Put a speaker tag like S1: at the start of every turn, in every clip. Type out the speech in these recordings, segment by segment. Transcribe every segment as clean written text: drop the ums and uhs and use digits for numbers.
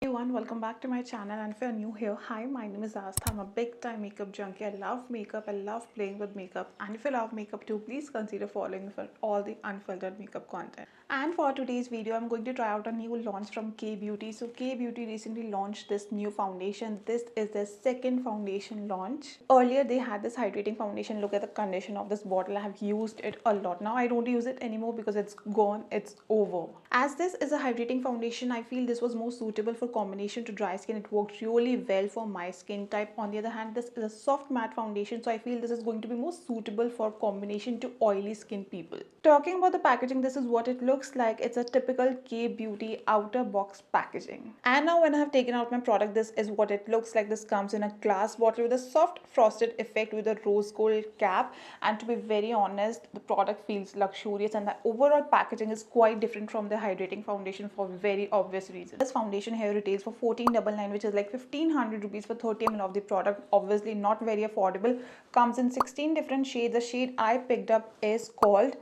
S1: Everyone, welcome back to my channel. And if you're new here, hi, my name is Astha. I'm a big time makeup junkie. I love makeup, I love playing with makeup. And if you love makeup too, please consider following me for all the unfiltered makeup content. And for today's video, I'm going to try out a new launch from K Beauty. So K Beauty recently launched this new foundation. This is their second foundation launch. Earlier they had this hydrating foundation. Look at the condition of this bottle. I have used it a lot. Now I don't use it anymore because it's gone, it's over. As this is a hydrating foundation, I feel this was more suitable for combination to dry skin. It worked really well for my skin type. On the other hand, this is a soft matte foundation, so I feel this is going to be more suitable for combination to oily skin people. Talking about the packaging, this is what it looks like. It's a typical K Beauty outer box packaging. And now when I have taken out my product, this is what it looks like. This comes in a glass bottle with a soft frosted effect with a rose gold cap. And to be very honest, the product feels luxurious and the overall packaging is quite different from the hydrating foundation for very obvious reasons. This foundation here retails for 1499, which is like 1500 rupees for 30 ml of the product. Obviously not very affordable. Comes in 16 different shades. The shade I picked up is called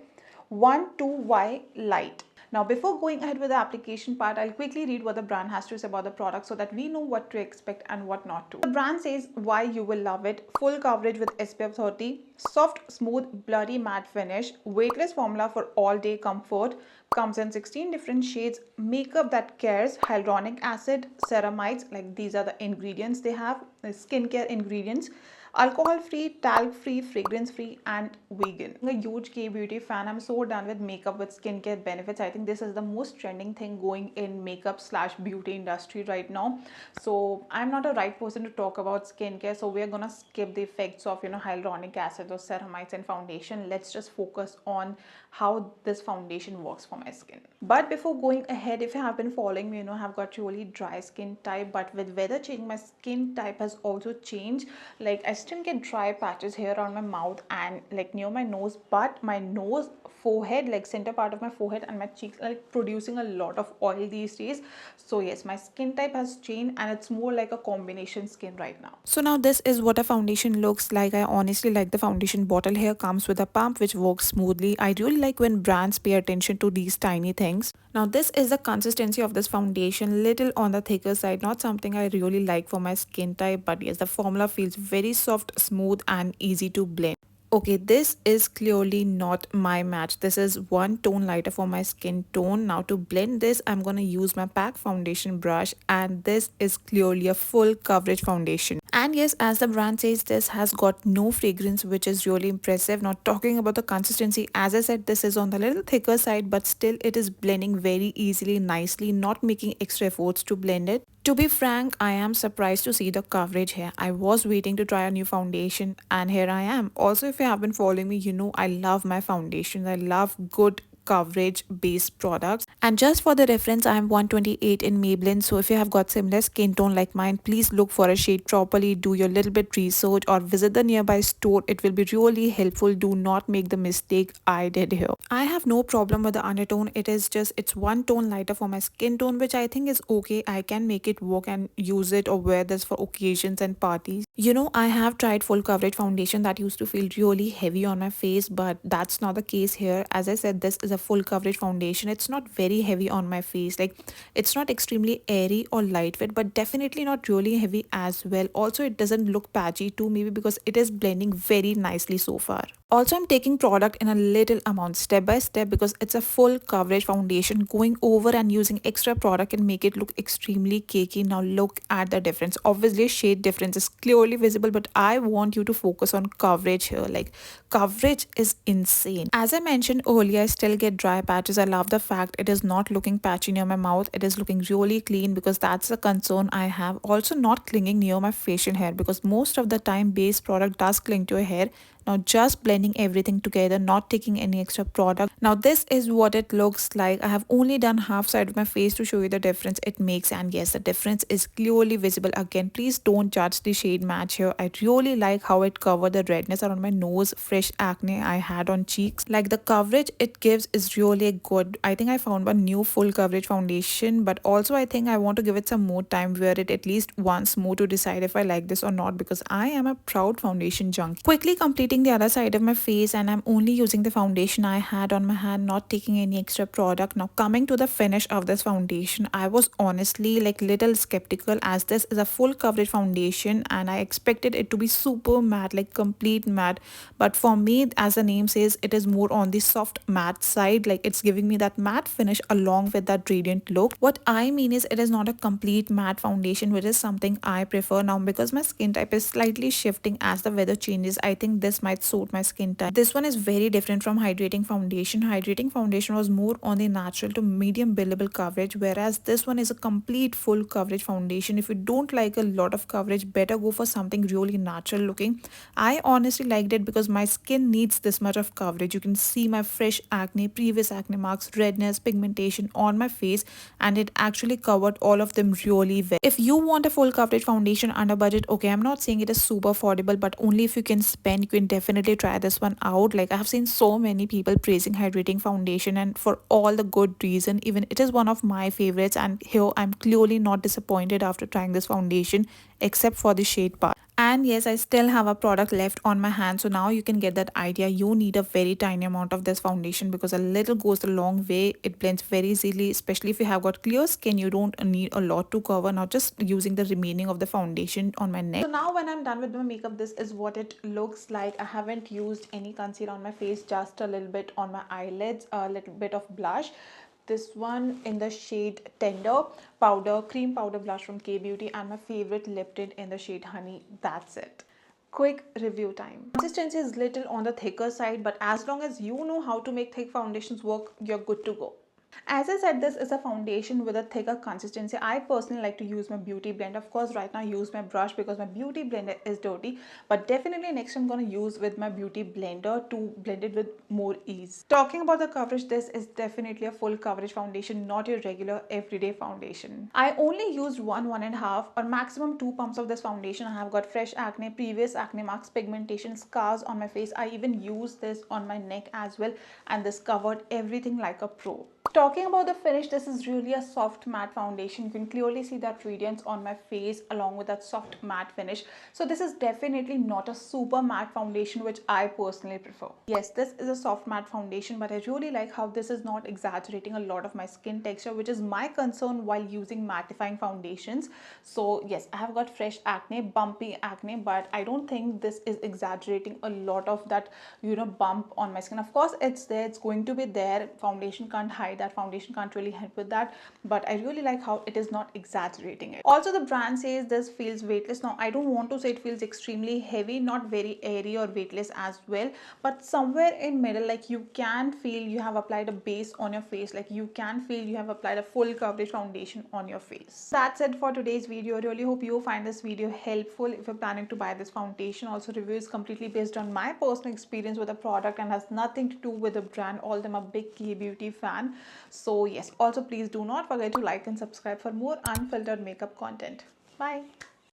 S1: 12Y Light. Now before going ahead with the application part, I'll quickly read what the brand has to say about the product so that we know what to expect and what not to. The brand says why you will love it. Full coverage with SPF 30, soft, smooth, blurry matte finish, weightless formula for all day comfort, comes in 16 different shades, makeup that cares, hyaluronic acid, ceramides, like these are the ingredients they have, the skincare ingredients, alcohol free, talc free, fragrance free, and vegan. I'm a huge K Beauty fan. I'm so done with makeup with skincare benefits. I think this is the most trending thing going in makeup slash beauty industry right now. So I'm not a right person to talk about skincare. So we're gonna skip the effects of hyaluronic acid or ceramides and foundation. Let's just focus on how this foundation works for my skin. But before going ahead, if you have been following me, I've got really dry skin type, but with weather change, my skin type has also changed. Like I still get dry patches here on my mouth and like near my nose, but my nose, forehead, like center part of my forehead and my cheeks are like producing a lot of oil these days. So yes, my skin type has changed and it's more like a combination skin right now. So now this is what a foundation looks like. I honestly like the foundation bottle here. Comes with a pump which works smoothly. I really like when brands pay attention to these tiny things. Now this is the consistency of this foundation, little on the thicker side, not something I really like for my skin type, but yes, the formula feels very soft, smooth and easy to blend. Okay, this is clearly not my match. This is one tone lighter for my skin tone. Now to blend this, I'm going to use my PAC foundation brush, and this is clearly a full coverage foundation. And yes, as the brand says, this has got no fragrance, which is really impressive. Now talking about the consistency, as I said, this is on the little thicker side, but still it is blending very easily, nicely, not making extra efforts to blend it. To be frank, I am surprised to see the coverage here. I was waiting to try a new foundation and here I am. Also, if you have been following me, I love my foundations. I love good coverage based products. And just for the reference, I am 128 in Maybelline. So if you have got similar skin tone like mine, please look for a shade properly, do your little bit research or visit the nearby store. It will be really helpful. Do not make the mistake I did here. I have no problem with the undertone. It's one tone lighter for my skin tone, which I think is okay. I can make it work and use it or wear this for occasions and parties. I have tried full coverage foundation that used to feel really heavy on my face, but that's not the case here. As I said, this is a full coverage foundation. It's not very heavy on my face. Like it's not extremely airy or lightweight, but definitely not really heavy as well. Also, it doesn't look patchy too, maybe because it is blending very nicely so far. Also, I'm taking product in a little amount step by step because it's a full coverage foundation. Going over and using extra product can make it look extremely cakey. Now look at the difference. Obviously, shade difference is clearly visible, but I want you to focus on coverage here. Like coverage is insane. As I mentioned earlier, I still get dry patches. I love the fact it is not looking patchy near my mouth. It is looking really clean because that's a concern I have. Also not clinging near my facial hair because most of the time base product does cling to your hair. Now just blending everything together, not taking any extra product. Now this is what it looks like. I have only done half side of my face to show you the difference it makes, and yes, the difference is clearly visible. Again, please don't judge the shade match here. I really like how it covered the redness around my nose, fresh acne I had on cheeks. Like the coverage it gives is really good. I think I found one new full coverage foundation, but also I think I want to give it some more time, wear it at least once more to decide if I like this or not, because I am a proud foundation junkie. Quickly completing treating the other side of my face, and I'm only using the foundation I had on my hand, not taking any extra product. Now coming to the finish of this foundation, I was honestly like little skeptical, as this is a full coverage foundation and I expected it to be super matte, like complete matte. But for me, as the name says, it is more on the soft matte side, like it's giving me that matte finish along with that radiant look. What I mean is, it is not a complete matte foundation, which is something I prefer now because my skin type is slightly shifting as the weather changes. I think this might suit my skin type. This one is very different from hydrating foundation. Hydrating foundation was more on the natural to medium buildable coverage, whereas this one is a complete full coverage foundation. If you don't like a lot of coverage, better go for something really natural looking. I honestly liked it because my skin needs this much of coverage. You can see my fresh acne, previous acne marks, redness, pigmentation on my face, and it actually covered all of them really well. If you want a full coverage foundation under budget, okay, I'm not saying it is super affordable, but only if you can spend, you can definitely try this one out. Like, I have seen so many people praising hydrating foundation, and for all the good reason. Even it is one of my favorites, and here I'm clearly not disappointed after trying this foundation, except for the shade part. And yes, I still have a product left on my hand, so now you can get that idea. You need a very tiny amount of this foundation because a little goes a long way. It blends very easily, especially if you have got clear skin. You don't need a lot to cover. Now just using the remaining of the foundation on my neck. So now when I'm done with my makeup, this is what it looks like. I haven't used any concealer on my face, just a little bit on my eyelids, a little bit of blush. This one in the shade Tender powder, cream powder blush from K Beauty, and my favorite lip tint in the shade Honey. That's it. Quick review time. Consistency is little on the thicker side, but as long as you know how to make thick foundations work, you're good to go. As I said, this is a foundation with a thicker consistency. I personally like to use my beauty blender. Of course, right now I use my brush because my beauty blender is dirty, but definitely next I'm going to use with my beauty blender to blend it with more ease. Talking about the coverage, this is definitely a full coverage foundation, not your regular everyday foundation. I only used one and a half or maximum 2 pumps of this foundation. I have got fresh acne, previous acne marks, pigmentation, scars on my face. I even used this on my neck as well, and this covered everything like a pro. Talking about the finish, this is really a soft matte foundation. You can clearly see that radiance on my face along with that soft matte finish. So this is definitely not a super matte foundation, which I personally prefer. Yes, this is a soft matte foundation, but I really like how this is not exaggerating a lot of my skin texture, which is my concern while using mattifying foundations. So yes, I have got fresh acne, bumpy acne, but I don't think this is exaggerating a lot of that, bump on my skin. Of course, it's there, it's going to be there. Foundation can't hide that. Foundation can't really help with that, but I really like how it is not exaggerating it. Also, the brand says this feels weightless. Now I don't want to say it feels extremely heavy, not very airy or weightless as well, but somewhere in middle. Like, you can feel you have applied a base on your face, like you can feel you have applied a full coverage foundation on your face. That's it for today's video. I really hope you find this video helpful if you're planning to buy this foundation. Also, review is completely based on my personal experience with the product and has nothing to do with the brand, although I'm a big K Beauty fan. So yes, also please do not forget to like and subscribe for more unfiltered makeup content. Bye.